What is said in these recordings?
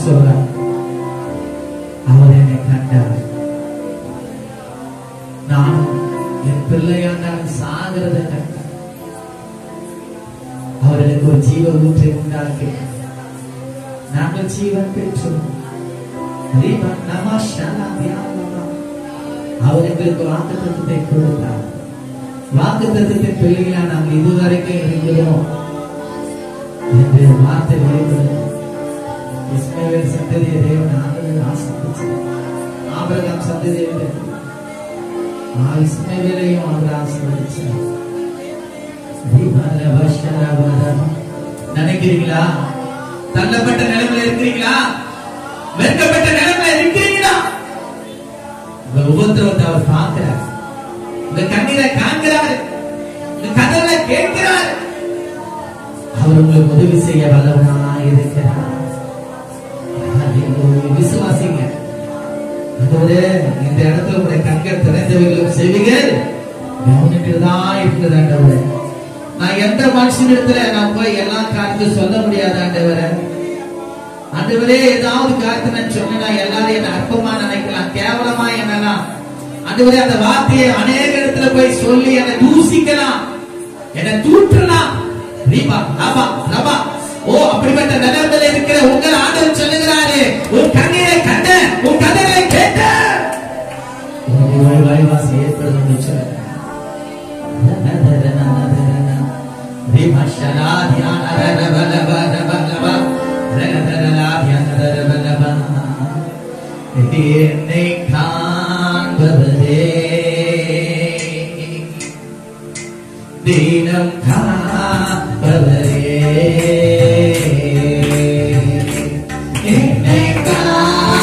சொல்றார், அவர் என்னை கண்டார். நான் என் பிள்ளையாண்டான் சாகிறத கண்டார். அவர் எனக்கு ஒரு ஜீவ ஊற்றை உண்டாக்கி நாங்கள் ஜீவன் பெற்றோம். அவர் எங்களுக்கு வாக்குத்தத்தத்தை கொடுத்தார். வாக்குத்தத்தத்தின் பிள்ளைகளா நாங்கள் இதுவரைக்கும் இருக்கிறோம் என்று வார்த்தை வெளிப்படுது. இஸ்மவேல் சந்ததியை தேவன் ஆண்டவர் ஆசீர்வதித்தார். ஆபிரகாம் சந்ததியை இஸ்மவேலையும் அவர் ஆசீர்வதித்தார். நினைக்கிறீங்களா? தள்ளப்பட்ட நிலைமையில இருக்கிறீங்களா? வெட்கப்பட்ட நிலைமையில இருக்கிறீங்களா? உங்க உபத்திரவத்தை அவர் பார்க்கிறார். உங்க கண்ணீரை காண்கிறார். உங்க கதவை கேட்கிறார். அவர் உங்களுக்கு உதவி செய்ய வல்லவனாய் இருக்கிறார். விசுவாசிங்க. இந்த இடத்துல உங்களுடைய கண்கள் திறந்தவைகளும் செவிகள் கவனிக்கிறதான் இருக்கிறது. ஆண்டவரே, நான் எந்த மனுஷனிடத்துல நான் போய் எல்லா காரியத்தையும் சொல்ல முடியாது. ஆண்டவரே, ஏதாவது காரியத்தை நான் சொன்னா எல்லாரும் என்ன அற்பமா நினைக்கலாம், கேவலமா என்னலாம். ஆண்டவரே, அந்த வார்த்தையை அநேக இடத்துல போய் சொல்லி என்னை தூசிக்கலாம், என்னை தூற்றலாம். அப்படிப்பட்ட நிலைமையில இருக்கிற உங்கள் ஆண்டவர் சொல்லுகிறாரு, உன் கண்ணீரை கண்ட, உன் கதைகளை கேட்ட வாய்வாசி ஏற்படுது. என்னை காண்பவரே, தினம் காண்பவரே, என்னை காண்பவரே,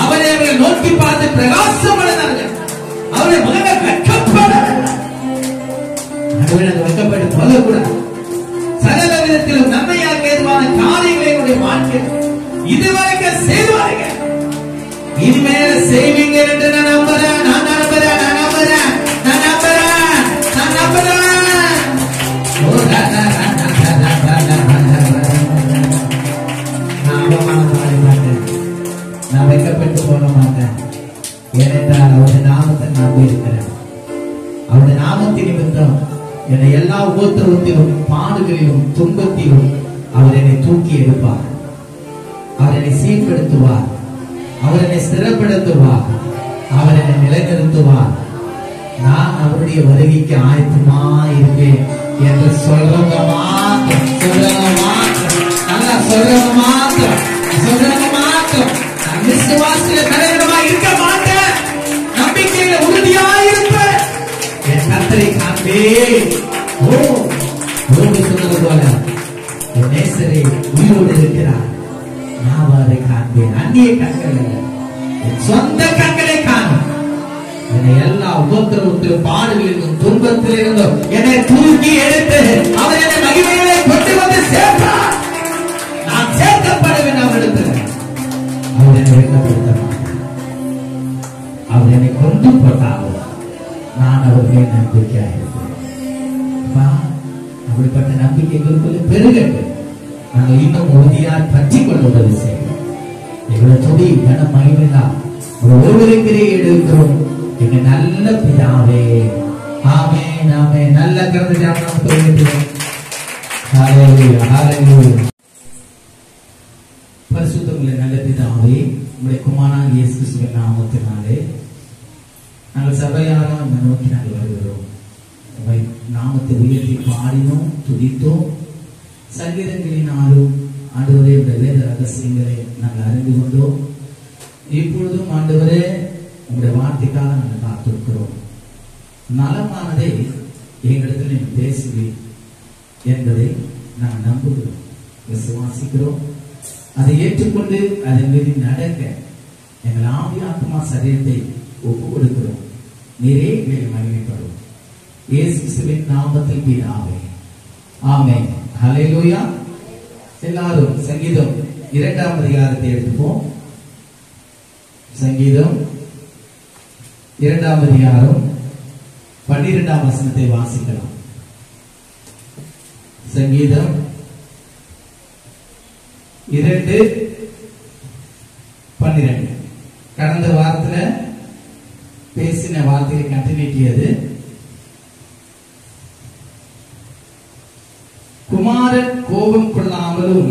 அவரை நோக்கி பார்த்து பிரகாசம் அடைந்தார்கள். அவருடைய மகனை வெட்கப்பட்டு போகக்கூடாது. சகல விதத்திலும் நன்மையாக ஏதுவான காரியங்களை வாழ்க்கை இதுவரைக்கும் செய்வார்கள், இனிமேல செய்வீங்க என்று நான் நம்புறேன். நான் நம்புறேன், நான் நம்புறேன், நான் நம்புறேன், நான் நம்புறேன். நான் அவமானம் பாட மாட்டேன், நான் வெட்கப்பட்டு போக மாட்டேன். ஏனென்றால் அவருடைய நாமத்தை நம்பி இருக்கிறேன். அவருடைய நாமத்தின் நிமித்தம் என்னை எல்லா உபத்திரவத்திலும் பாடுகளிலும் துன்பத்திலும் அவர் என்னை தூக்கி எடுப்பார். அவர் என்னை சீர்படுத்துவார், அவர் என்னை ஸ்திரப்படுத்துவார், அவர் என்னை நிலைநிறுத்துவார். நான் அவருடைய வருகைக்கு ஆயத்தமா இருப்பேன் என்று சொல்றவங்க மாத்திரம், சொல்றவங்க மாத்திரம், நல்லா சொல்றவங்க மாத்திரம், சொல்றவங்க மாத்திரம். நான் விசுவாசத்துல தலைவரமா இருக்க மாட்டேன், நம்பிக்கையில உறுதியா இருப்பேன். என் கர்த்தரை காண்பேன். சொன்னது போல என் நேசரே உயிரோடு இருக்கிறார், நான் அவரை காண்பேன். அந்நிய கண்கள் அல்ல, என் சொந்த கண்களை காணும். என்னை எல்லா உபத்திரவத்திலும் பாடுகளிலும் துன்பத்தில் இருந்தும் என்னை தூக்கி எடுத்து அவர் என்னை மகிமையிலே கொண்டு வந்து சேர்த்தார். நான் சேர்க்கப்படவேன் அவரிடத்தில். அவர் என்னை வெட்கப்படுத்த மாட்டார். அவர் என்னை கொண்டு போட்டாலும் நான் அவர்களே நம்பிக்கையாக இருப்பேன். அப்படிப்பட்ட நம்பிக்கைகளுக்குள்ள பெருகட்டும். நாங்கள் இன்னும் உறுதியாய் பற்றி கொள்வதை செய்வோம். எங்களை துதி கன மகிமையா ஒருவருக்கிறே எடுக்கிறோம். எங்க நல்ல பிதாவே, ஆமென், ஆமென். நல்ல கருத்து பரிசுத்தமுள்ள நல்ல பிதாவே, உங்களுடைய குமாரனாகிய இயேசு கிறிஸ்துவின் நாமத்தினாலே நாங்கள் சபையாராக நோக்கி நாங்கள் வருகிறோம். நாமத்தை உயர்த்தி பாடினோம், துதித்தோம். சங்கீதங்களினாலும் ஆண்டவரே வேத ரகசியங்களை நாங்கள் அறிந்து கொண்டோம். இப்பொழுதும் ஆண்டவரே உங்களுடைய வார்த்தைக்காக நாங்கள் காத்திருக்கிறோம். நலமானதை எங்களிடத்தில் நீங்கள் பேசுவீர் என்பதை நாங்கள் நம்புகிறோம், விசுவாசிக்கிறோம். அதை ஏற்றுக்கொண்டு அதன் மீது நடக்க எங்கள் ஆவி ஆத்மா சரீரத்தை ஒப்பு கொடுக்கிறோம். நீரே எங்களை மகிமைப்படும். இயேசு கிறிஸ்துவின் நாமத்தில் பிதாவே, ஆமென். ஹல்லேலூயா. எல்லாரும் சங்கீதம் 2ஆம் அதிகாரத்தை எடுத்துப்போம். சங்கீதம் 2ஆம் அதிகாரம் 12ஆம் வசனத்தை வாசிக்கலாம். சங்கீதம் 2:12. கடந்த வாரத்துல பேசின வார்த்தையை கண்டினியூட்டியது. குமாரன் கோபம் கொள்ளாமலும்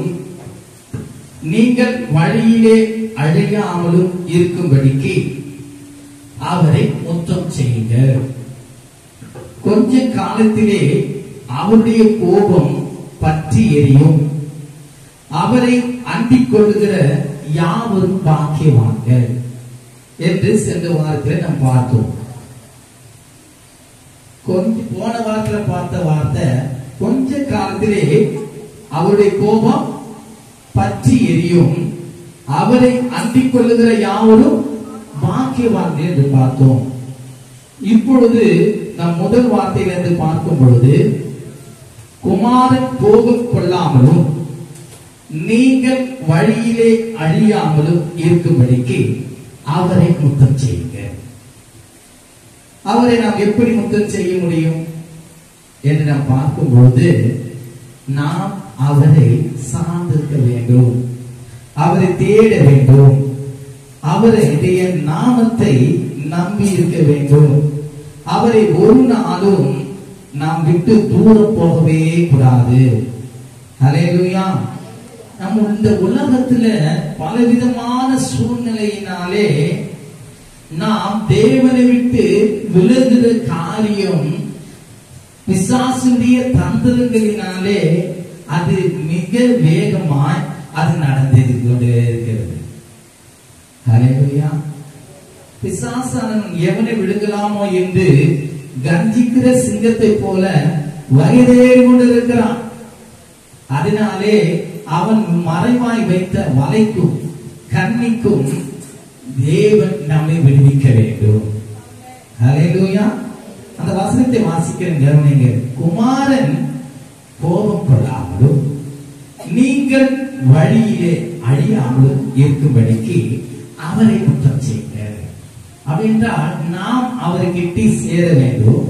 நீங்கள் வழியிலே அழியாமலும் இருக்கும்படிக்கு அவரை முத்தம் செய்யுங்க. கொஞ்ச காலத்திலே அவருடைய கோபம் பற்றி எரியும். அவரை அண்டிக் கொள்ளுகிற யாவரும் பாக்கியவான்கள் என்று சென்ற வாரத்தில் நாம் பார்த்தோம். போன வாரத்தில் பார்த்த வார்த்தை, கொஞ்ச காலத்திலே அவருடைய கோபம் பற்றி எரியும், அவரை அண்டிக் கொள்ளுகிற யாவரும் பாக்கியவான்கள் என்று பார்த்தோம். இப்பொழுது நம் முதல் வார்த்தையிலிருந்து பார்க்கும் பொழுது, குமாரன் கோபம் கொள்ளாமலும் நீங்கள் வழியிலே அழியாமலும் இருக்கும்படிக்கு அவரை முத்தம் செய்யுங்க. அவரை நாம் எப்படி முத்தம் செய்ய முடியும் என்று நாம் பார்க்கும்போது, நாம் அவரை சார்ந்திருக்க வேண்டும், அவரை தேட வேண்டும், அவருடைய நாமத்தை நம்பி இருக்க வேண்டும். அவரை ஒரு நாளும் நாம் விட்டு தூரம் போகவே கூடாது. ஹல்லேலூயா. நம்ம இந்த உலகத்துல பலவிதமான சூழ்நிலையினாலே நாம் தேவனை விட்டு விலகுற காரியம் பிசாசுடைய தந்திரங்களினாலே அது மிக வேகமாய் அது நடந்து கொண்டே இருக்கிறது. ஹல்லேலூயா. பிசாசானவன் எவனை விழுங்கலாமோ என்று கர்ஜிக்கிற சிங்கத்தை போல வயதேறி கொண்டிருக்கிறான். அதனாலே அவன் மறைவாய் வைத்த வலைக்கும் கண்ணிக்கும் தேவன் நம்மை விடுவிக்க வேண்டும். ஹல்லேலூயா. அந்த வசனத்தை வாசிக்கிற கவனிங்க. குமாரன் கோபம் கொள்ளாமலும் நீங்கள் வழியிலே அழியாமலும் இருக்கும்படிக்கு அவரை குற்றம் செய்யுங்கள். அப்படின்றால் நாம் அவர்கிட்ட சேர வேண்டும்,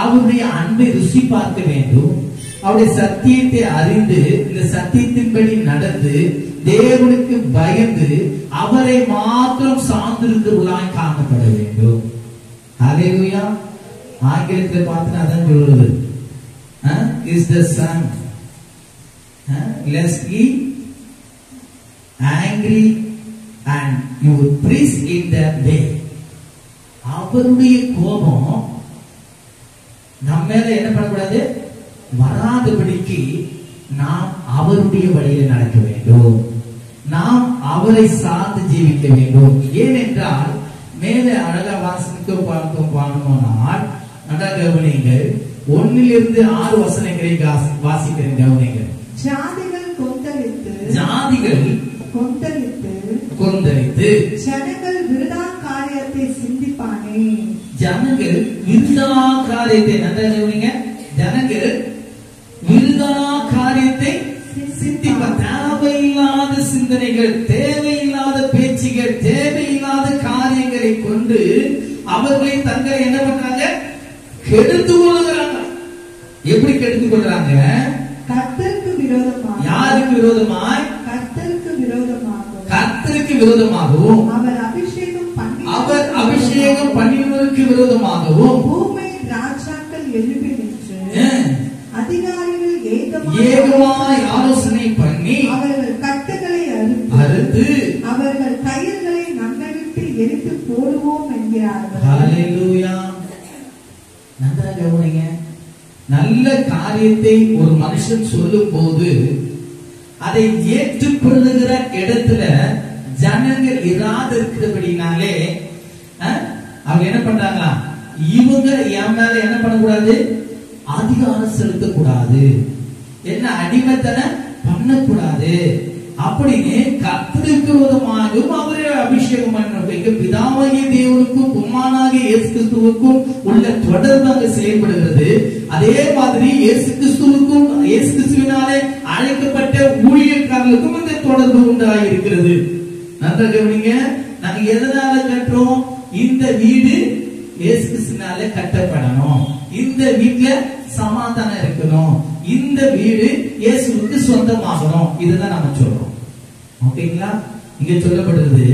அவருடைய அன்பை ருசி பார்க்க வேண்டும், அவருடைய சத்தியத்தை அறிந்து இந்த சத்தியத்தின்படி நடந்து தேவனுக்கு பயந்து அவரை மாத்திரம் சார்ந்திருக்கிறவர்களாய் காணப்பட வேண்டும். ஹல்லேலூயா. ஆங்கிலத்தில் பார்த்து அதான் சொல்றது, is the sun lest he angry and you will preach in that way. அவருடைய கோபம் நம்ம மேல என்ன பண்ணக்கூடாது, வராதபடிக்கு நாம் அவருடைய வழியில் நடக்க வேண்டும், நாம் அவரை சார்ந்து ஜீவிக்க வேண்டும். ஏனென்றால் மேலே அழகா வாசனுக்கு பார்க்கணும்னால் நல்லா கவனிங்கள். 1-6 வசனங்களை வாசிக்கிறேன், கவனிங்கள். ஜாதிகள் கொந்தளித்து ஜனங்கள் விருதா காரியத்தை சிந்திப்பானே. ஜனங்கள் விருதா காரியத்தை, நல்லா கவனிங்க, ஜனங்கள் விருதா காரியத்தை சிந்திப்ப, தேவையில்லாத சிந்தனைகள், தேவையில்லாத பேச்சுகள், தேவையில்லாத காரியங்களை கொண்டு அவர்களை தங்களை என்ன பண்றாங்க, கெடுத்து கொள்ளுகிறாங்க. எப்படி கெடுத்து கொள்றாங்க? கர்த்தருக்கு விரோதமாக. யாருக்கு விரோதமாய்? கர்த்தருக்கு விரோதமாகவும். கர்த்தருக்கு விரோதமாகவும் அவர் அபிஷேகம் பண்ணினவருக்கு விரோதமாகவும் பூமி ராஜாக்கள் எழுப்பி நின்று அதிகாரிகள் ஏகமாய் ஆலோசனை பண்ணி அவர்கள் கட்டுகளை அறுத்து அவர்கள் கயிறுகளை நம்மை விட்டு எரித்து போடுவோம் என்கிறார்கள். ஹல்லேலூயா. நன்றாக கவனிங்க. நல்ல காரியத்தை ஒரு மனுஷன் சொல்லும் போது அதை ஏற்றுக்கொள்ளுகிற இடத்துல ஜனங்கள் இராது இருக்கிறபடினாலே அவங்க என்ன பண்றாங்க, இவங்க என் மேல என்ன பண்ணக்கூடாது, அதிகாரம் செலுத்தக்கூடாது, என்ன அடிமைத்தனம் பண்ணக்கூடாது அப்படின்னு கர்த்தருக்கு விரோதமாகவும் அவரை அபிஷேகம் பண்ண வைக்க பிதாவாகிய தேவனுக்கும் குமாரனாகிய இயேசு கிறிஸ்துவுக்கும் உள்ள தொடர்பு அங்கு செயல்படுகிறது. அதே மாதிரி இயேசு கிறிஸ்துவுக்கும் இயேசு கிறிஸ்துவினாலே அழைக்கப்பட்ட ஊழியக்காரர்களுக்கும் இந்த தொடர்பு உண்டாயிருக்கிறது. நன்றாக கவனிங்க. நாங்க எதனால கட்டுறோம்? இந்த வீடு இயேசு கிறிஸ்துவினாலே கட்டப்படணும், இந்த வீட்டுல சமாதானம் இருக்கணும், இந்த வீடு இயேசுவுக்கு சொந்தமாகணும். இதுதான் நம்ம சொல்றோம். ஓகேங்களா? இங்க சொல்லப்படுறது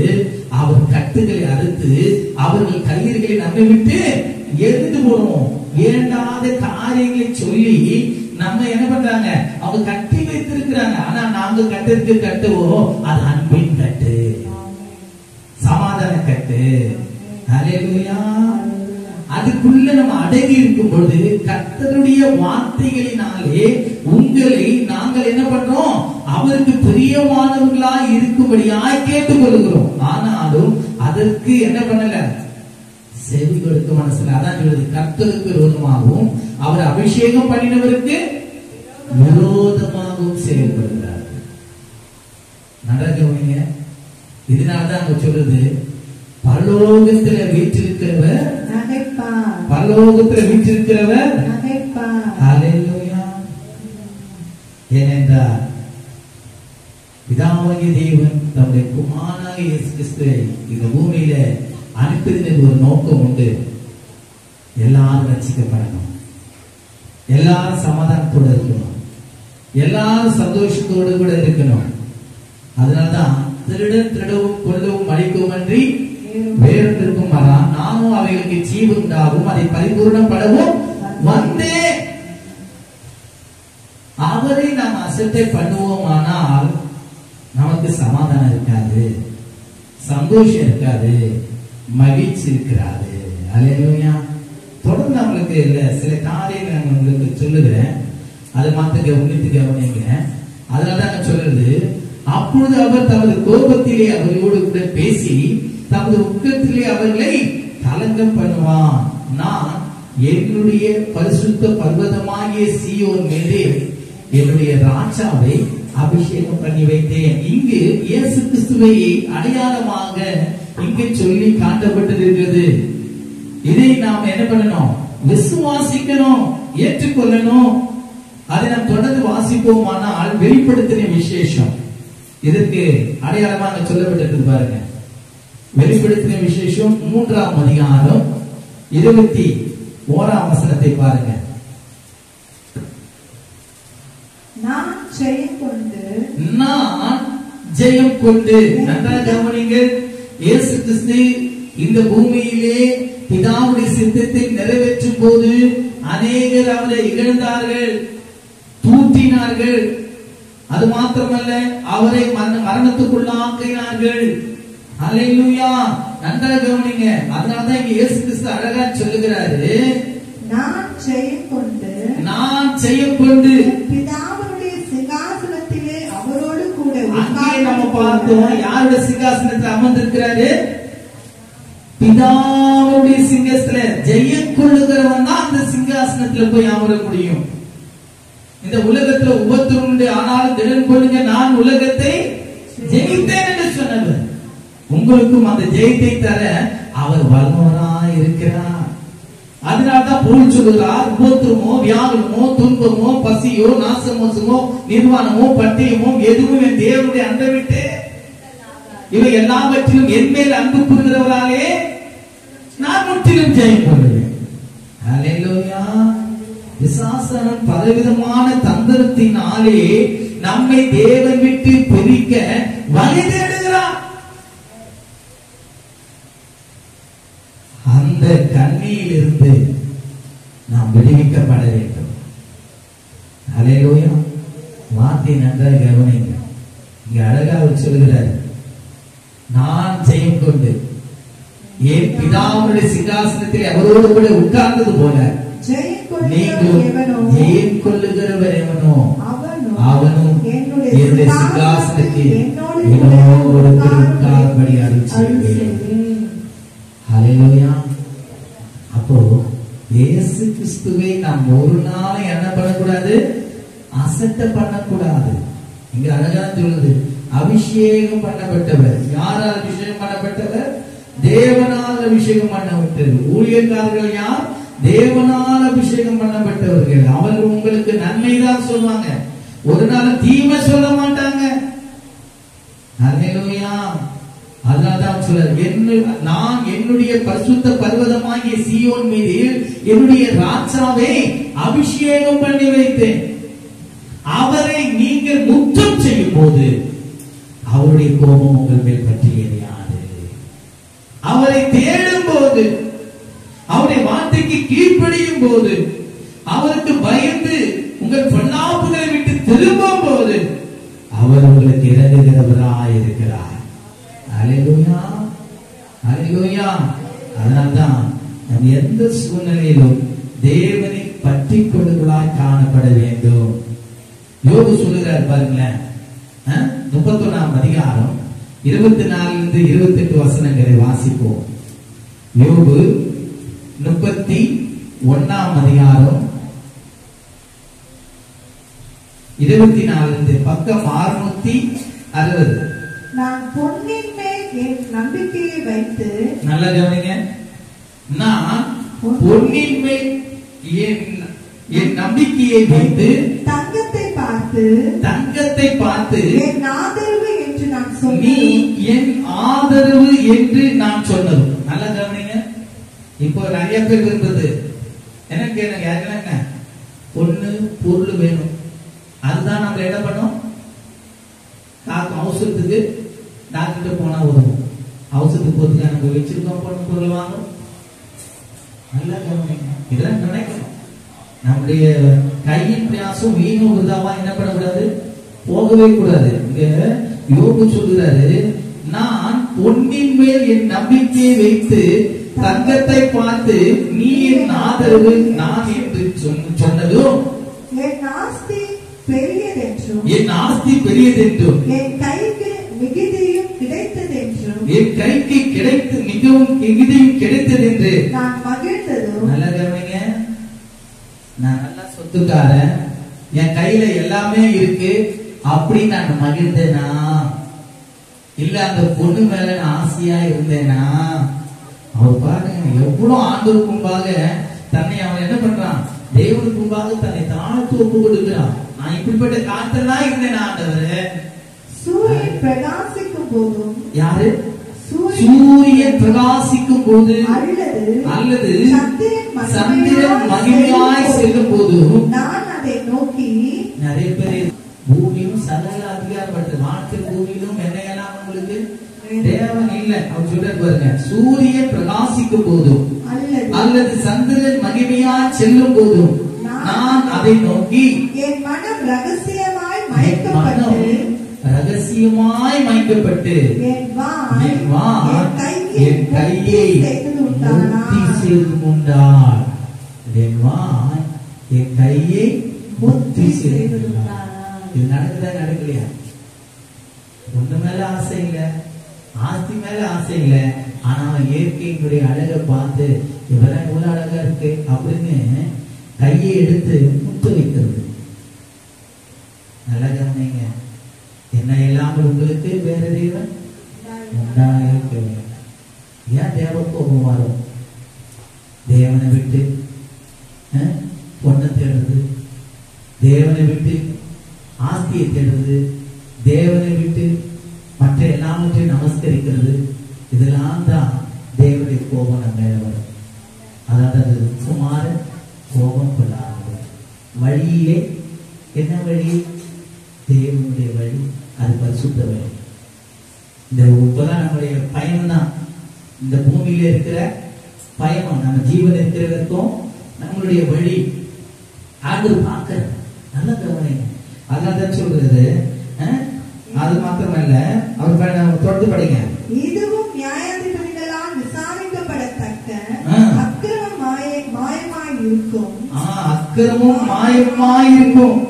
அவர் கட்டுகளை அறுத்து அவர்கள் கயிறுகளை நம்மை விட்டு எடுத்து போடுவோம். வேண்டாத காரியங்களை சொல்லி நம்ம என்ன பண்றாங்க, அவங்க கட்டி வைத்திருக்கிறாங்க. ஆனா நாங்க கட்டிருக்கு கட்டுவோம், அது அன்பின் கட்டு, சமாதான கட்டு. ஹல்லேலூயா. அதுக்குள்ள நம்ம அடங்கி இருக்கும் பொழுது கர்த்தருடைய வார்த்தைகளினாலே உங்களை நாங்கள் என்ன பண்றோம், அவருக்கு பிரியமானவர்களாய் இருக்கும்படியாய் கேட்டுக்கொள்கிறோம். ஆனாலும் அதற்கு என்ன பண்ணல, செவி கொடுக்க மனசுல. அதான் சொல்றது, கர்த்தருக்கு விரோதமாகவும் அவர் அபிஷேகம் பண்ணினவருக்கு விரோதமாகவும் செயல்படுகிறார். நடக்கவீங்க. இதனாலதான் அங்க சொல்றது, பரலோகத்துல வீற்றிருக்கிறவர் பரலோகத்துல வீற்றிருக்கிறவர். ஹல்லேலூயா. ஏனென்றால் பிதாவாகிய தேவன் தம்முடைய குமாரனாகிய இயேசு கிறிஸ்துவை இந்த பூமியில அனுப்பியதற்கு ஒரு நோக்கம் உண்டு. எல்லாரும் ரட்சிக்கப்படணும், எல்லாரும் சமாதானத்தோடு இருக்கணும், எல்லாரும் சந்தோஷத்தோடு கூட இருக்கணும். அதனால்தான் திருடன் திருடவும் கொல்லவும் அழிக்கவும் அன்றி வேறொன்றிற்கும் வரான், நானும் அவைகளுக்கு ஜீவன் உண்டாகும் அதை பரிபூர்ணப்படவும் வந்தேன். அவரை நாம் அசட்டை பண்ணுவோமானால் நமக்கு சமாதானம் இருக்காது, சந்தோஷம் இருக்காது, மகிழ்ச்சி இருக்காது. அல்லேலூயா. தொடர்ந்து நம்மளுக்கு இல்ல சில காரியங்கள் நான் உங்களுக்கு சொல்லுகிறேன், அதை மாத்த கவனித்து கவனிங்க. அதனாலதான் சொல்றது, அப்பொழுது அவர் தமது கோபத்திலே அவர்களோடு கூட பேசி தமது உக்கத்திலே அவர்களை கலங்க பண்ணுவான். நான் என்னுடைய பரிசுத்த பர்வதமாகிய சீயோன் மீது என்னுடைய ராஜாவை அபிஷேகம் பண்ணி வைத்தேன். இங்கு இயேசு கிறிஸ்துவை அடையாளமாக இங்கு சொல்லி காட்டப்பட்டிருக்கிறது. இதை நாம் என்ன பண்ணணும்? விசுவாசிக்கணும், ஏற்றுக்கொள்ளணும். அதை நாம் தொடர்ந்து வாசிப்போமானால் வெளிப்படுத்தின விசேஷம் இதற்கு அடையாளமாக சொல்லப்பட்டிருக்கு. பாருங்க, வெளிப்படுத்தின விசேஷம் 3ஆம் அதிகாரம் 21ஆம் வசனத்தை பாருங்க. நான் ஜெயம் கொண்டு நன்றாக கவனிங்கள். இயேசு கிறிஸ்து இந்த பூமியிலே பிதாவுடைய சித்தத்தை நிறைவேற்றும் போது அநேகர் அவரை இகழ்ந்தார்கள், தூற்றினார்கள். அது மாத்திரமல்ல, அவரை மரணத்துக்குள்ளாக்கினார்கள். அல்லேலூயா. நன்றாக கவனிங்க. அதனாலதான் இங்க இயேசு கிறிஸ்து அழகா சொல்லுகிறாரு, நான் ஜெயம் கொண்டு பிதாவுடைய சிங்காசனத்திலே அவரோடு கூட. அங்கே நம்ம பார்த்தோம், யாருடைய சிங்காசனத்தில் அமர்ந்திருக்கிறாரு? பிதாவுடைய சிங்காசனத்துல. ஜெயம் கொள்ளுகிறவன் தான் அந்த சிங்காசனத்துல போய் அமர முடியும். இந்த உலகத்துல உபத்திரம் உண்டு, ஆனாலும் திடன் கொள்ளுங்க, நான் உலகத்தை ஜெயித்தேன் என்று சொன்னவர். உங்களுக்கும் அந்த ஜெயத்தை தர அவர் வல்லவராய் இருக்கிறார். அதனால்தான் பொருள் சொல்லுகிறார், உபத்திரமோ வியாகுலமோ துன்பமோ பசியோ நாசமோசமோ நிர்வாணமோ பட்டயமோ எதுவும் என் தேவனுடைய அன்பை விட்டு இவை எல்லாவற்றிலும் என் மேல் அன்பு கூறுகிறவராலே நான் முற்றிலும் ஜெயம் கொள்வேன். அல்லேலூயா. பிசாசன் பலவிதமான தந்திரத்தினாலே நம்மை தேவன் விட்டு பிரிக்க வழி தேடுகிறார். அந்த கண்ணியிலிருந்து நாம் விடுவிக்கப்பட வேண்டும். அல்லேலூயா. வார்த்தை நன்றாக கவனிங்க. இங்க அழகாக சொல்கிறார், நான் ஜெயம் கொண்டு என் பிதாவுடைய சிங்காசனத்தில் அவரோடு கூட உட்கார்ந்தது போல நீங்களும் ஜெயம் கொள்ளுகிறவர் எவனோ அவனும் என்னுடைய சிங்காசனத்தில் என்னோடு உட்கார்ந்தபடி அருள் செய்வேன். ஹல்லேலூயா. அப்போ இயேசு கிறிஸ்துவை நாம் ஒரு நாளும் என்ன பண்ணக்கூடாது? அசட்ட பண்ணக்கூடாது. இங்க அழகா சொல்லுது, அபிஷேகம் பண்ணப்பட்டவர். யாரால் அபிஷேகம் பண்ணப்பட்டவர்? தேவனால் அபிஷேகம் பண்ணப்பட்டவர். ஊழியக்காரர்கள் யார்? தேவனால் அபிஷேகம் பண்ணப்பட்டவர்கள். அவர்கள் உங்களுக்கு நன்மைதான் சொல்லுவாங்க, ஒரு நாள் தீமை சொல்ல மாட்டாங்க. ஹல்லேலூயா. அதனால்தான் சொல்றார், நான் என்னுடைய பரிசுத்த பர்வதமாகிய சீயோன் மீது என்னுடைய ராஜாவை அபிஷேகம் பண்ணி வைத்தேன். அவரை நீங்கள் முத்தம் செய்யும் போது அவருடைய கோபம் உங்கள் மேல் பற்றி எரியாது. அவரை தேடும் போது, அவருடைய வார்த்தைக்கு கீழ்ப்படியும் போது, அவருக்கு பயந்து உங்கள் பொல்லாப்புகளை விட்டு திரும்பும் போது அவர் உங்களுக்கு இறங்குகிறவராய் இருக்கிறார். அல்லேலூயா. அல்லேலூயா. அதனால்தான் நாம் எந்த சூழ்நிலையிலும் தேவனை பற்றி கொள்ளுகளாய் காணப்பட வேண்டும். யோபு சொல்லுகிறார் பாருங்களேன், 31ஆம் அதிகாரம் 24 28 வசனங்களை வாசிப்போம். யோபு 31ஆம் அதிகாரம் 24 பக்கம் 660. நான் பொன்னின் மேல் என் நம்பிக்கையை வைத்து, நல்லா கவனிங்க, நான் பொன்னின் மேல் என் நம்பிக்கையை வைத்து தங்கத்தை பார்த்து என் ஆதரவு என்று நான் சொன்னேன். நீ என் ஆதரவு என்று நான் சொன்னது. நல்லா கவனிங்க. இப்போ நிறைய பேர் விரும்புறது என்ன கேளுங்க, யாருன்னா பொண்ணு பொருள் வேணும். அதுதான் நம்ம என்ன பண்ணோம்? காக்கும் அவசரத்துக்கு டாக்டர் போனா உதவும். அவசரத்துக்கு போறதுக்கு நம்ம வச்சிருக்கோம் பொண்ணு பொருள் வாங்கும். நல்லா கவனிங்க. இதெல்லாம் நினைக்கணும். நம்முடைய கையின் பிரயாசம் வீணும் விருதாவா என்ன பண்ணக்கூடாது? போகவே கூடாது. இங்க யோபு சொல்கிறாரு, நான் பொன்னின் மேல் என் நம்பிக்கையை வைத்து தங்கத்தை பார்த்து நீ என் ஆதரவு நான் என்று சொன்னதும் என் ஆஸ்தி பெரியதென்றும் என் கைக்கு மிகுதியும் கிடைத்ததென்றும் என்றும் என் கைக்கு கிடைத்து மிகவும் இதையும் கிடைத்தது என்று நான் மகிழ்ந்ததும். நல்லா கவனிங்க, நான் நல்லா சொத்துக்காரன், என் கையில எல்லாமே இருக்கு அப்படி நான் மகிழ்ந்தேனா, இல்ல அந்த பொண்ணு மேல நான் ஆசையா இருந்தேனா? அவர் பாருங்க எவ்வளவு ஆண்டவருக்கு முன்பாக தன்னை அவன் என்ன பண்றான், தேவனுக்கு முன்பாக தன்னை தாழ்த்து ஒப்பு கொடுக்கிறான். நான் இப்படிப்பட்ட காத்தெல்லாம் இருந்தேன் ஆண்டவரே. சூரியன் பிரகாசிக்கும் போதும், யாரு? சூரியன் பிரகாசிக்கும் போது அல்லது சந்திரன் மகிமையாய் செல்லும் போது நான் அதை நோக்கி. நிறைய பேர் பூமியும் சகல அதிகாரப்பட்ட வானத்தில் பூமியிலும் என்னையெல்லாம் உங்களுக்கு தேவன் இல்லை அவர் சொல்றாரு பாருங்க. சூரியன் பிரகாசிக்கும் போதும் அல்லது சந்திரன் மகிமையாய் செல்லும் போதும் நான் அதை நோக்கி என் மனம் ரகசியமாய் மயக்கப்பட்டு என் கையை முத்தி செய்து கொண்டாள். என் கையை முத்தி செய்து கொண்டாள். இது நடக்குதா நடக்கலையா? ஒண்ணு மேல ஆசை இல்ல, ஆஸ்தி மேல ஆசை இல்ல, ஆனா அவன் இயற்கையினுடைய அழகை பார்த்து இவெல்லாம் இவ்வளவு அழகா இருக்கு அப்படின்னு கையை எடுத்து முத்து வைக்கிறது. நல்லா கவனிங்க, என்ன இல்லாமல் உங்களுக்கு வேற தேவன் உண்டாயிருக்க. ஏன் தேவ கோபம் வரும்? தேவனை விட்டு பொண்ணை தேடுறது, தேவனை விட்டு ஆஸ்தியை தேடுறது, தேவனை விட்டு மற்ற எல்லாவற்றையும் நமஸ்கரிக்கிறது, இதெல்லாம் தான் தேவனுடைய கோபம் நம்ம மேல வரும். அதாவது சுமார கோபம் கொள்ளாது. வழியிலே என்ன வழி? தேவனுடைய வழி, அது பரிசுத்த வழி. இந்த இப்பதான் நம்முடைய பயணம் தான், இந்த பூமியில இருக்கிற பயணம், நம்ம ஜீவன் இருக்கிற வரைக்கும் நம்மளுடைய வழி ஆண்டவர் பார்க்கிற. நல்ல கவனிங்க, அதனால்தான் சொல்றது. அது மாத்திரமல்ல, அவர் தொடர்ந்து படிங்க. இதுவும் நியாயாதிபதிகளால் விசாரிக்கப்படத்தக்க அக்கிரமம் மாயமாய் இருக்கும். அக்கிரமும் மாயமாய் இருக்கும்.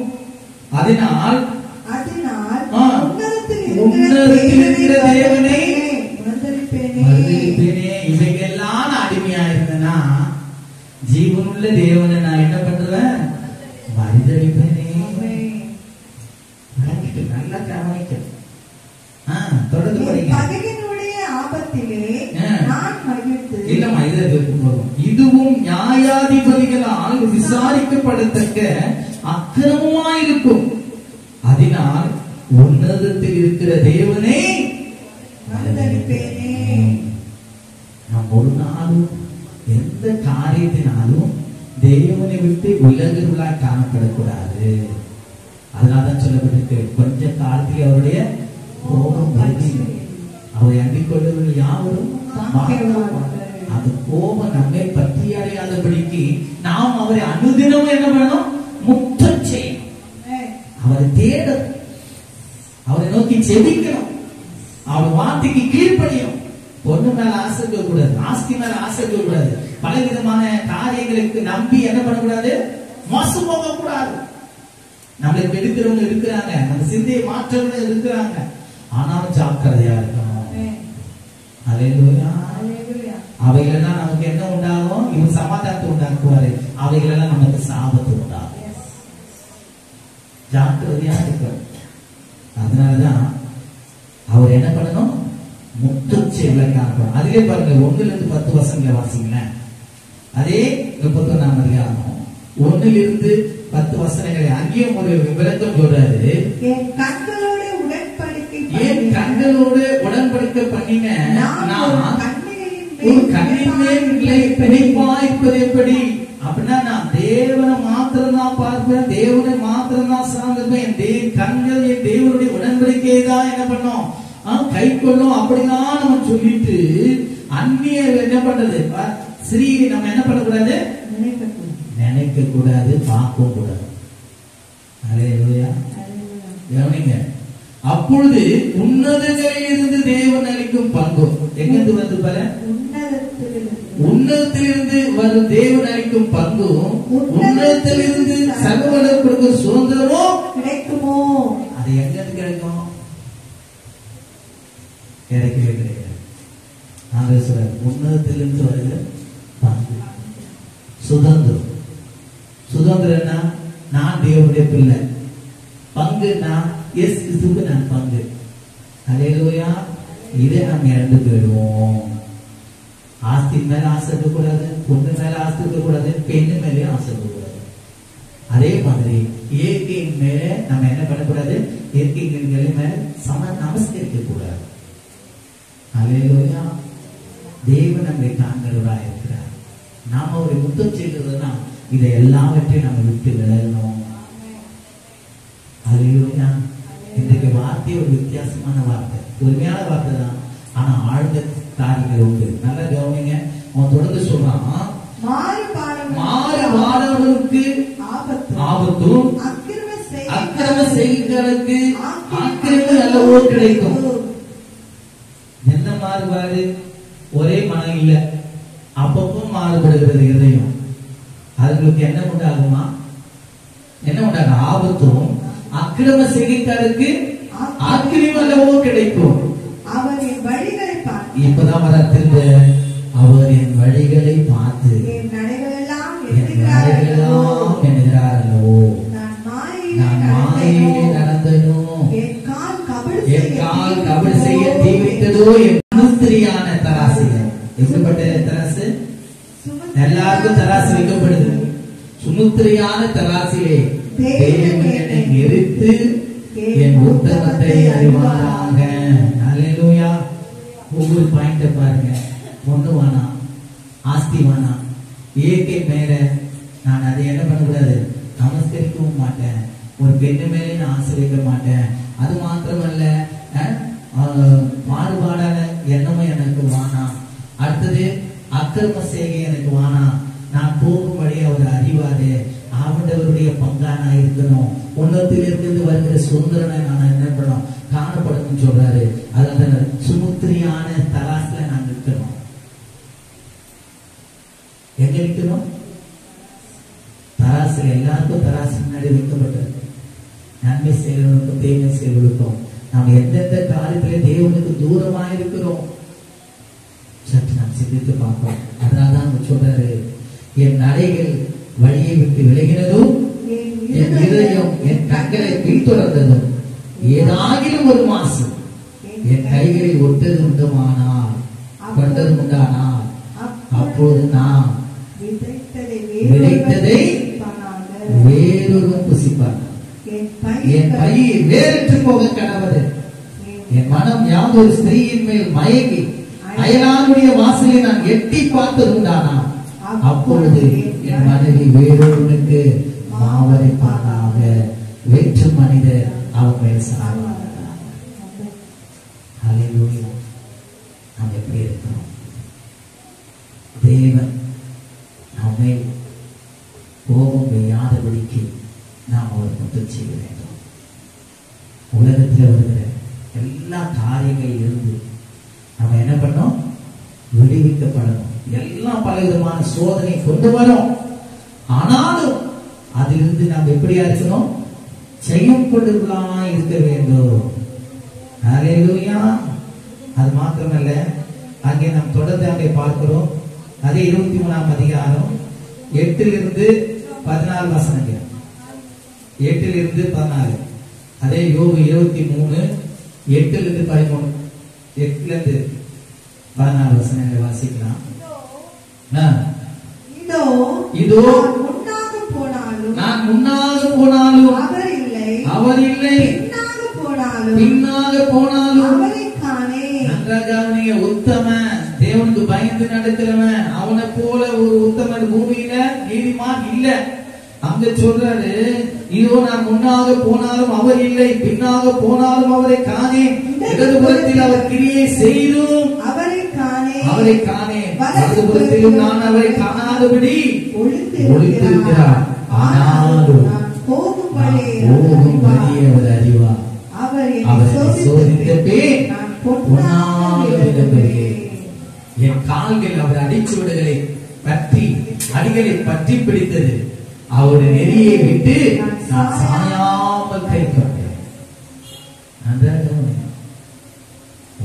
அதனால் உன்னதத்தில் இருக்கிற தேவனை மறுதலிப்பேனே. இவைகெல்லாம் அடிமையா இருந்தேன்னா ஜீவனுள்ள தேவனை நான் என்ன பண்றேன்? மறுதலிப்பேனே. நல்லா கவனிக்க. தொடர்ந்து படிங்க. இல்லம்மா, இதை போதும். இதுவும் நியாயாதிபதிகளால் விசாரிக்கப்படத்தக்க அக்கிரமமாயிருக்கும். அதனால் உன்னதத்தில் இருக்கிற தேவனை மறுதலிப்பேனே. நாம் ஒரு நாளும் எந்த காரியத்தினாலும் தேவனை விட்டு விலகுகளாய் காணப்படக்கூடாது. அதனால்தான் சொல்லப்பட்டிருக்கு, கொஞ்ச காலத்தில் அவருடைய கோபம் அவரை அண்டிக் கொள்ளுவர்கள் யாவரும் அந்த கோபம் நம்மை பற்றி அடையாதபடிக்கு நாம் அவரை அனுதினமும் என்ன பண்ணணும்? முத்தம் செய்யணும், அவரை தேடணும், அவரை நோக்கி ஜெபிக்கணும், அவர் வார்த்தைக்கு கீழ்ப்படியணும். பொண்ணு மேல ஆசை கூடாது, ஆஸ்தி மேல ஆசை கூடாது, பல விதமான காரியங்களுக்கு நம்பி என்ன பண்ணக்கூடாது? மோசம் போக கூடாது. நம்மளை கெடுக்கிறவங்க இருக்கிறாங்க, நம்ம சிந்தையை மாற்றவங்க இருக்கிறாங்க, ஆனாலும் ஜாக்கிரதையா இருக்கணும். அவைகளெல்லாம் நமக்கு என்ன உண்டாகும்? இவர் சமாதானத்தை உண்டாக்குவாரு, அவைகளெல்லாம் நமக்கு சாபத்து உண்டாகும். ஜாக்கிரதையா இருக்கணும். அதனாலதான் அவர் என்ன பண்ணணும்? முத்துச்செயலை காணப்படும். அதிலே பாருங்க, 1-10 வசனங்களை வாசிங்களேன். அதே 31ஆம் அதிகாரம் 1-10 வசனங்களை அங்கேயும் ஒரு விளக்கம் சொல்றாரு. என் கண்களோடு உடன்படிக்கை பண்ணின நான் ஒரு கண்ணின் மேல் பிணைப்பாயிருப்பது எப்படி? அப்படின்னா நான் தேவனை மாத்திரம் தான் பார்ப்பேன், தேவனை மாத்திரம் தான் சார்ந்திருப்பேன். என் கண்கள் என் தேவனுடைய உடன்படிக்கையை தான் என்ன பண்ணும்? கை கொள்ளும். அப்படிதான் நம்ம சொல்லிட்டு அந்நிய என்ன பண்றது? ஸ்ரீ நம்ம என்ன பண்ணக்கூடாது? நினைக்க கூடாது, பார்க்க கூடாது. அல்லேலூயா. கவனிங்க, அப்பொழுது உன்னதங்களில் இருந்து தேவன் அளிக்கும் பங்கு எங்கிருந்து வந்து பாரு? உன்னதத்திலிருந்து வரும் தேவன் அளிக்கும் பங்கு, உன்னதத்திலிருந்து சகோதரர் கொடுக்கும் சுதந்திரமோ கிடைக்குமோ? அது எங்கிருந்து கிடைக்கும்? கிடைக்கவே கிடையாது. நாங்கள் சொல்ற உன்னதத்திலிருந்து வருகிற பங்கு சுதந்திரம். சுதந்திரம்னா நான் தேவனுடைய பிள்ளை, பங்குன்னா எஸ் கிறிஸ்துவுக்கு நான் பங்கு. அல்லேலூயா. இதை நாம் இழந்து போயிடுவோம். ஆஸ்தி மேல ஆசை இருக்கக்கூடாது, பொண்ணு மேல ஆசை இருக்கக்கூடாது, பெண்ணு மேலேயும் ஆசை இருக்கக்கூடாது. அதே மாதிரி இயற்கையின் மேல நம்ம என்ன பண்ணக்கூடாது, இயற்கையின் மேல நமஸ்கரிக்க கூடாது. அல்லேலூயா. தேவன் நம்மை காண்கிறவராக இருக்கிறார். நாம ஒரு முத்தம் செய்கிறதுனா இதை எல்லாவற்றையும் நம்ம விட்டு விலகணும். அல்லேலூயா. இன்றைக்கு வார்த்தை ஒரு வித்தியாசமான வார்த்தை, உண்மையான வார்த்தை தான், ஆனா ஆழ்ந்த காரியங்கள் உண்டு. நல்ல கவனிங்க. அவன் தொடர்ந்து சொல்றான், மாறுபாடவர்களுக்கு ஆபத்தும் அக்கிரம செய்களுக்கு அக்கிரமம் அல்லவோ கிடைக்கும். என்ன மாறுபாடு? ஒரே மனம் இல்ல, அப்பப்போ மாறுபடுகிறது இதயம். அதுங்களுக்கு என்ன உண்டாகுமா? என்ன உண்டாகும்? ஆபத்தும் அக்கிரம செய்கைக்காரருக்கு அக்கிரமம் அல்லவோ கிடைக்கும். அவரின் வழிகளை பார்த்து, இப்பதான் வர திரும்ப, அவர் என் வழிகளை பார்த்து என் நடைகளெல்லாம் எண்ணுகிறார் அல்லவோ. நான் மாயையிலே நடந்தனோ, என் கால் கபடு செய்ய தீவித்ததோ. என் சுமுத்திரியான தராசு. எப்படிப்பட்ட தராசு? எல்லாருக்கும் தராசு வைக்கப்படுது. சுமுத்திரியான தராசிலே தேவன் என்னை நிறுத்து என் உத்தமத்தை அறிவாராக. அல்லேலூயா. ஒவ்வொரு பாயிண்ட பாருங்க. பொண்ணு வேணாம், ஆஸ்தி வேணாம், இயற்கை மேல நான் அதை என்ன பண்ணக்கூடாது, நமஸ்கரிக்கவும் மாட்டேன். ஒரு பெண்ணு மேலே நான் ஆசை வைக்க மாட்டேன். அது மாத்திரமல்ல, மாறுபாடான எண்ணமும் எனக்கு வேணாம். அடுத்தது அக்கிரம செய்கை எனக்கு வேணாம். நான் போகும்படி அவர் அறிவாரு, ஆண்டவருடைய பங்கா நான் இருக்கணும். உன்னத்தில் இருந்து வருகிற சுதந்திரனை நான் என்ன பண்ணணும், காணப்படணும் சொல்றாரு. அதாவது சுமுத்திரியான தராசுல நான் நிற்கணும். எங்க நிற்கணும்? தராசுல. எல்லாருக்கும் தராசு முன்னாடி வைக்கப்பட்டிருக்கு. நன்மை செய்வதற்கும் தீமை செய்வதற்கும் நாம் எந்தெந்த காரியத்திலே தேவனுக்கு தூரமா இருக்கிறோம் சற்று நாம் சிந்தித்து பார்ப்போம். அதனால்தான் சொல்றாரு, என் நடைகள் வழியை விட்டு விலகினதும் என் இதயம் என் கண்களை பின்தொடர்ந்ததும் ஏதாகிலும் ஒரு மாசு என் கைகளில் ஒட்டது உண்டானால் அப்போது நான் விதைத்ததை வேறொரு புசிப்பார். என் பையை வேறற்று போக கடவுது. என் மனம் யாதொரு ஸ்திரீயின் மேல் மயங்கி அயலானுடைய வாசலை நான் எட்டி பார்த்தது உண்டானா அப்பொழுது என் மனைவி வேறொருவனுக்கு மாவரைப்பானாக. வேற்று மனிதர் அவன் மேல் சாவார். ஹல்லேலூயா. நாம் எப்படி இருக்கிறோம்? தேவன் நம்மை கோபம் பெய்யாதபடிக்கு நாம் அவர் முத்தம் செய்ய வேண்டும். உலகத்தில் வருகிற எல்லா காரியங்களில் இருந்து நம்ம என்ன பண்ணோம்? விடுவிக்கப்படணும். எல்லாம் பல விதமான சோதனை கொண்டு வரும். ஆனாலும் அதிலிருந்து நாம் எப்படியா இருக்கணும்? செய்யப்படுவதா இருக்க வேண்டும். ஹல்லேலூயா. அது மாத்திரமல்ல, அங்கே நாம் தொடர்ந்து அங்கே பார்க்கிறோம். அதே 23ஆம் அதிகாரம் 8 14 வசனங்கள். 8 14. அதே யோபு 23 8 13. 8 14 வசனங்களை வாசிக்கலாம். இதோ நான் முன்னாக போனாலும் அவர் இல்லை, பின்னாக போனாலும் நன்றாக உத்தம தேவனுக்கு பயந்து நடக்கிறவன் அவனை போல ஒரு உத்தமன் பூமியில நீதிமான் இல்ல. அங்க சொல்றாரு, இதோ நான் முன்னாக போனாலும் அவர் இல்லை, பின்னாக போனாலும் அவரை காணேன். இடதுபுறத்தில் அவர் கிரியை செய்தும் அவரை காணேன், வலதுபுறத்திலும் நான் அவரை காணாதபடி ஒளித்திருக்கிறார். ஆனாலும் போகும் வழியை அவர் அறிவார். அவரை சோதித்த பின் பொன்னாக விளங்குகிறேன். என் கால்கள் அவர் அடிச்சுவடுகளை பற்றி அடிகளை பற்றி பிடித்தது. அவருடைய நெறியை விட்டு நான் சாயாமல் கை கொண்டேன்.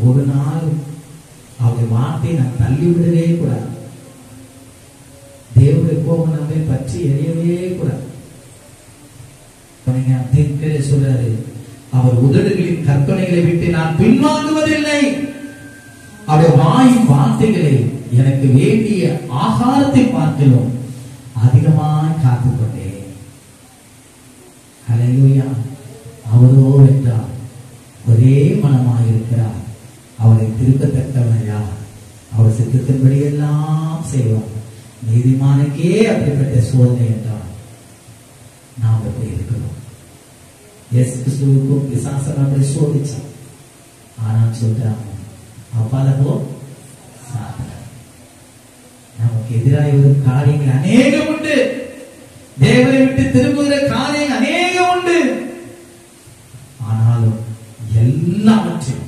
ஒரு நாள் அவருடைய வார்த்தையை நான் தள்ளிவிடவே கூடாது. தேவனுடைய கோபம் நம்மை பற்றி எரியவே கூடாது. சொல்றாரு, அவர் உதடுகளின் கற்பனைகளை விட்டு நான் பின்வாங்குவதில்லை. அவருடைய வாயின் வார்த்தைகளை எனக்கு வேண்டிய ஆகாரத்தை பார்க்கிறோம் அதிகமாய் காத்துக்கொண்டேன். ஹல்லேலூயா. அவரோ என்றார் ஒரே மனமாயிருக்கிறார். அவரை திருப்பத்தக்கவன் யார்? அவர் சித்தத்தின்படி எல்லாம் செய்வார். நீதிமானுக்கே அப்படிப்பட்ட சோதனை என்றார். நாம் எப்படி இருக்கிறோம்? இயேசு கிறிஸ்துவுக்கும் பிசாசன் அப்படி சோதிச்சான். ஆனால் சொல்றாங்க, அவ்வளவோ நமக்கு எதிராக ஒரு காரியங்கள் அநேகம் உண்டு. தேவனை விட்டு திரும்புகிற காரியங்கள் அநேகம் உண்டு. ஆனாலும் எல்லாவற்றையும்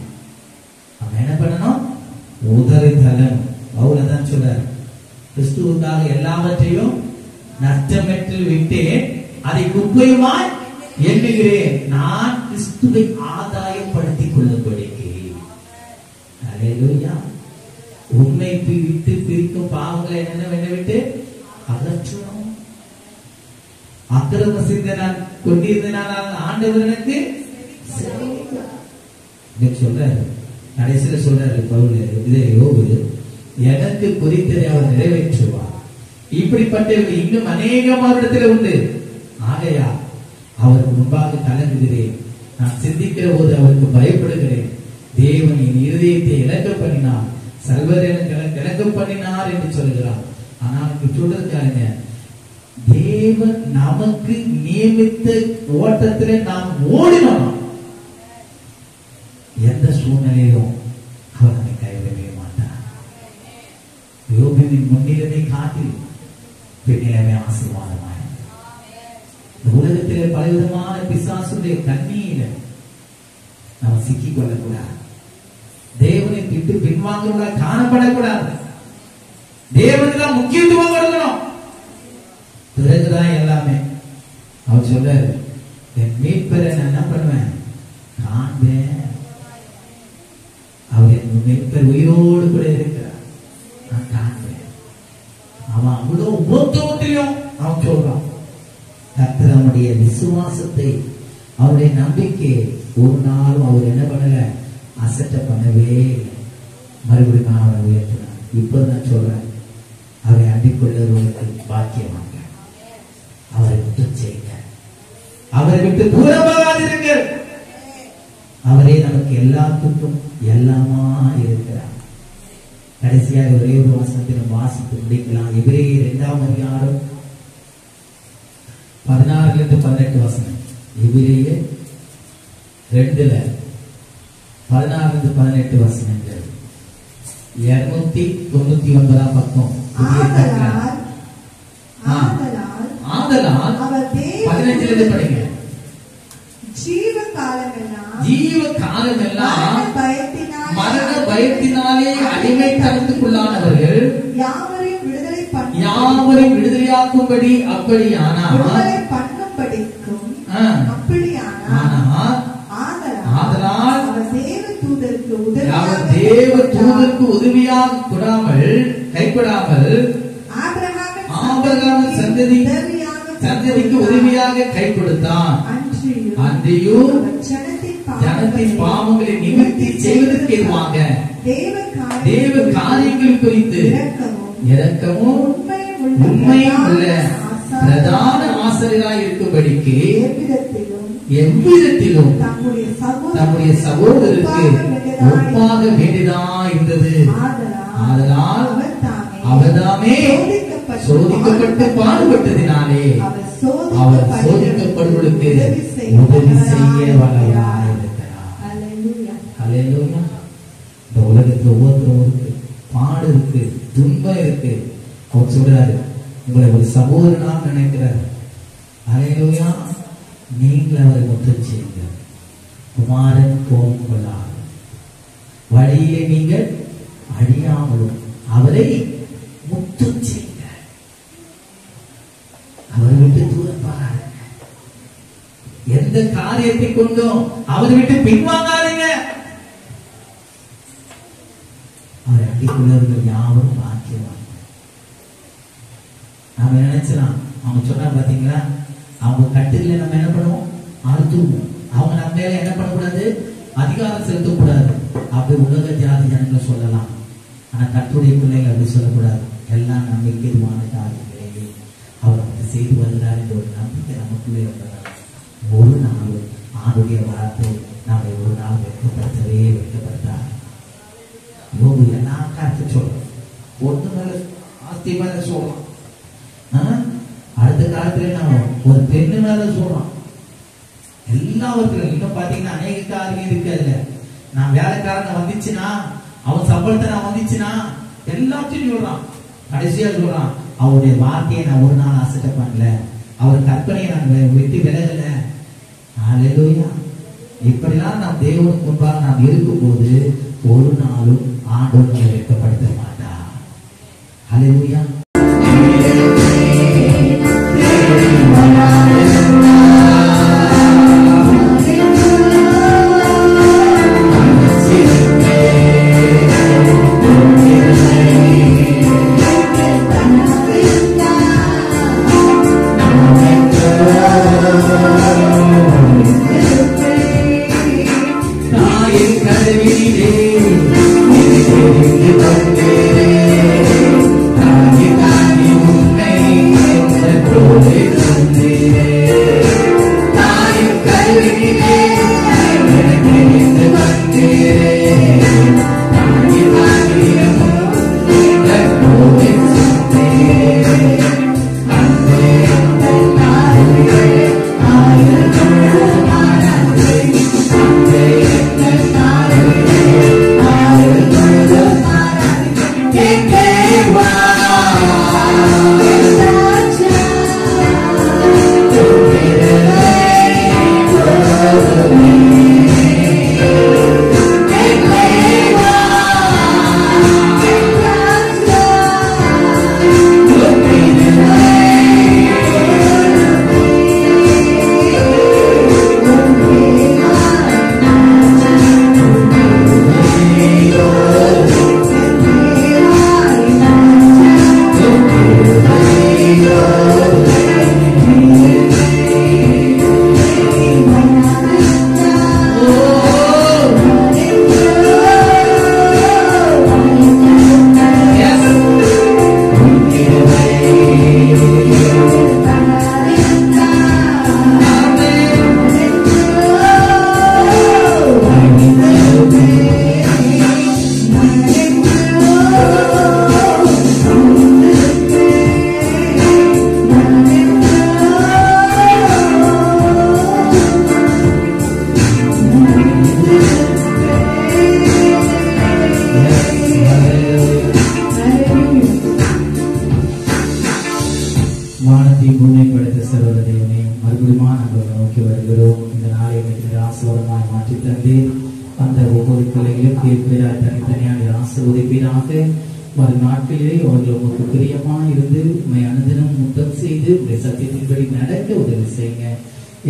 நம்ம என்ன பண்ணணும்? உதறித்தலும். பவுலதான் சொல்றார், கிறிஸ்துவுக்காக எல்லாவற்றையும் நஷ்டமெற்று விட்டேன், அதை குப்பையுமாய் எண்ணுகிறேன், நான் கிறிஸ்துவை ஆதாயப்படுத்திக் கொள்ளும்படிக்கு. ஹல்லேலூயா. உண்மை விட்டு பிரிக்கும் பாவங்களை என்ன விட்டு அகற்றணும். அக்கிரம சிந்தை கொண்டிருந்தனால் ஆண்டவர் எனக்கு சொல்றாரு. கடைசியில சொல்றாரு பவுல், இதே யோபு, எனக்கு குறித்ததை அவர் நிறைவேற்றுவார். இப்படிப்பட்டவர்கள் இன்னும் அநேகமாரிடத்தில் உண்டு. ஆகையா அவருக்கு முன்பாக கலங்குகிறேன். நான் சிந்திக்கிற போது அவருக்கு பயப்படுகிறேன். தேவன் என் இருதயத்தை இழக்க பண்ணினார், சர்வர் எனக்கு இழக்க பண்ணினார் என்று சொல்கிறார். ஆனால் சொல்றதுக்காக தேவன் நமக்கு நியமித்த ஓட்டத்திலே நாம் ஓடினோம். எந்த சூழ்நிலையிலும் அவர் நம்மை கைவிடவே மாட்டார். யோபுவின் முன்னிலைமை காட்டில் பின்னிலைமை ஆசீர்வாதமாய். இந்த உலகத்திலே பலவிதமான பிசாசுடைய கண்ணியில நாம் சிக்கிக் கொள்ளக்கூடாது. தேவனை விட்டு பின்வாங்க காணப்படக்கூடாது. தேவனுக்கு தான் முக்கியத்துவம் கொடுக்கணும். பிறகுதான் எல்லாமே. அவர் சொல்றாரு, என் மீட்பரை நான் என்ன பண்ணுவேன்? காண்பேன். அவர் என் மீட்பர் உயிரோடு கூட இருக்கிறார், நான் காண்பேன். அவன் அவ்வளவு உபோத்தவத்திலையும் அவன் சொல்றான். கர்த்தர் அவனுடைய விசுவாசத்தை, அவருடைய நம்பிக்கை ஒரு நாளும் அவர் என்ன பண்ணல, அசட்ட பண்ணவே இல்லை. மறுபடியும் நான் அவரை உயர்த்தினார். இப்ப நான் சொல்றேன், அவரை அண்டிக்கொள்ளுவதற்கு பாக்கியமாக அவரை விட்டு செய்யுங்க. அவரை விட்டு தூரம் போகாதீர்கள். அவரே நமக்கு எல்லாத்துக்கும் எல்லாமா இருக்கிறார். கடைசியாக ஒரே ஒரு வசனத்திலும் வாசித்து முடிக்கலாம். எபிரேயர் 2ஆம் அதிகாரம் 16-18 வசனம். எபிரேயர் 2:16-18 வசனங்கள். 299ஆம் பக்கம். ஆதலால் 15 படிங்க. ஜீவ காலமெல்லாம் மரண பயத்தினாலே அடிமைத்தனத்துக்குள்ளானவர்கள் யாவரையும் விடுதலையாக்கும்படி அப்படியானால் தேவ தூதருக்கு உதவியாக கொடாமல் கைப்படாமல் ஆபிரகாமின் சந்ததிக்கு உதவியாக கை கொடுத்தான். அன்றையும் ஜனத்தின் பாவங்களை நிவர்த்தி செய்வதற்கு ஏதுவாக தேவ காரியங்கள் குறித்து இரக்கமும் உண்மையும் உள்ள பிரதான ஆசிரியராய் இருக்கும்படிக்கு எவ்விதத்திலும் தம்முடைய சகோதரருக்கு ஒப்பாக வேண்டியதா இருந்தது. ஆதலால் அவர்தாமே சோதிக்கப்பட்டு பாடுபட்டதினாலே அவர் சோதிக்கப்படுவதற்கு உதவி செய்ய வல்லவராய் இருக்கிறார். ஹல்லேலூயா. இந்த உலகத்துல ஒவ்வொருத்தரும் இருக்கு, பாடு இருக்கு, துன்பம் இருக்கு. அவர் சொல்றாரு, உங்களை ஒரு சகோதரனா நினைக்கிறார். ஹல்லேலூயா. நீங்கள் அவரை முத்தம் செய்யுங்க. குமாரன் கோபம் கொள்ளார். வழியிலே நீங்கள் அழியாமலும் அவரை முத்தம் செய்யுங்க. அவரை விட்டு தூரம் பாருங்க. எந்த காரியத்தை கொண்டும் அவரை விட்டு பின்வாங்காதீங்க. அன்றைக்குள்ளவர்கள் யாவரும் பாக்கியவான். நாம நினைச்சலாம், அவங்க சொன்னா பாத்தீங்களா, அவங்க கட்டில நம்ம என்ன பண்ணுவோம், அறுத்துவோம். அவங்க நம்ம மேல என்ன பண்ணக்கூடாது, அதிகாரம் செலுத்தக்கூடாது. அப்படி உலக ஜாதி ஜனங்களை சொல்லலாம். ஆனா கர்த்தருடைய பிள்ளைகள் அப்படி சொல்லக்கூடாது. எல்லாம் நம்பிக்கை எதுவான காரியங்களே அவர் வந்து செய்து வருகிறார் என்ற ஒரு நம்பிக்கை நமக்குள்ளே இருந்ததால் ஒரு நாள் ஆண்டுடைய வார்த்தை நம்மை ஒரு நாள் வெட்கப்படுத்தார். யோபு எல்லா காரியத்தை சொல்றோம். ஒன்று மேல ஆஸ்தி மேல சொல்லலாம், அடுத்த காலத்துல நம்ம ஒரு பெண்ணு மேல சொல்றோம். எல்லாவற்றிலும் இன்னும் பாத்தீங்கன்னா அநேக காரியம் இருக்கு. அதுல நான் வேலைக்காரன் வந்துச்சுன்னா, அவன் சம்பளத்தை நான் வந்துச்சுன்னா, எல்லாத்தையும் சொல்றான். கடைசியா சொல்றான், அவருடைய வார்த்தையை நான் ஒரு நாள் அசட்டை பண்ணல, அவர் கற்பனையை நான் விட்டு விலகல. ஹல்லேலூயா. இப்படிலாம் நாம் தேவனுக்கு முன்பாக நாம் இருக்கும் போது ஒரு நாளும் ஆண்டவரை வெட்கப்படுத்த மாட்டார். ஹல்லேலூயா. நாட்களிலே அவர்கள் உங்களுக்கு பிரியமா இருந்து உண்மை அனுதினம் முத்தம் செய்து சத்தியத்தின்படி நடக்க உதவி செய்யுங்க.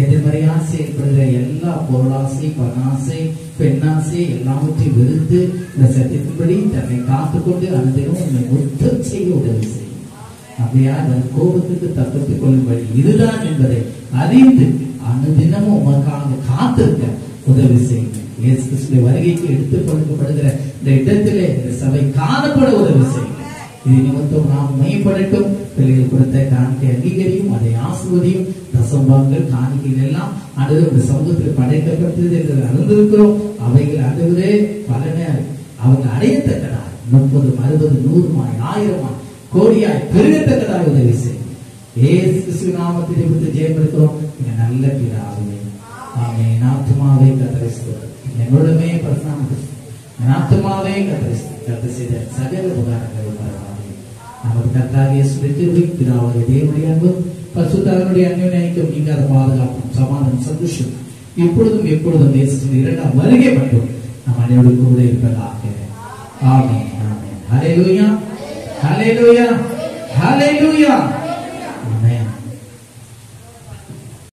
எதிர்மறையா செயல்படுகிற எல்லா பொருளாசை, பணாசை, பெண்ணாசை எல்லாவற்றையும் வெறுத்து இந்த சத்தியத்தின்படி தன்னை காத்துக்கொண்டு அனுதினம் உண்மை முத்தம் செய்ய உதவி செய்யும். அப்படியா கோபத்துக்கு தப்பித்துக் கொள்ளும் வழி இதுதான் என்பதை அறிந்து அனுதினமும் உமக்காக காத்திருக்க உதவி செய்யுங்க. இயேசு கிறிஸ்துவின் வருகைக்கு எடுத்துக் கொடுக்கப்படுகிற இந்த இடத்திலே இந்த சபை காணப்பட உதவி செய்யுங்க. இது நிமித்தம் நாம் மையப்படட்டும். பிள்ளைகள் கொடுத்த காணிக்கை அங்கீகரியும், அதை ஆசிர்வதியும். தசம்பாங்கள் காணிக்கைகள் எல்லாம் ஆண்டவருடைய சமூகத்தில் படைக்கப்பட்டது என்று அறிந்திருக்கிறோம். அவைகள் ஆண்டவரே பலனை அவங்க அடையத்தக்கதாய் 30, 60, 100 1000 கோடியாய் பெருகத்தக்கதாய் உதவி செய்யும். இயேசு கிறிஸ்துவின் நாமத்தில் ஜெபித்து ஜெயம் எடுக்கிறோம். நல்ல பிதாவே, ஆமென். ஆத்துமாவே கர்த்தரை ஸ்தோத்திரம். என்னோடமே பரிசுத்தமானது ஆத்துமாவே கர்த்தரை கர்த்தர் செய்த சகல உபகாரங்களை பரவாதே. நமது கர்த்தராகிய இயேசு கிறிஸ்துவின் பிதாவாகிய தேவனுடைய அன்பும் பரிசுத்தருடைய அன்யோன்யம் நீங்காத பாதுகாப்பும் சமாதானம் சந்தோஷம் இப்பொழுதும் எப்பொழுதும் இயேசுவின் இரண்டாம் வருகை மட்டும் நம் அனைவரும் கூட இருப்பதாக. ஆமென், ஆமென். ஹல்லேலூயா, ஹல்லேலூயா, ஹல்லேலூயா.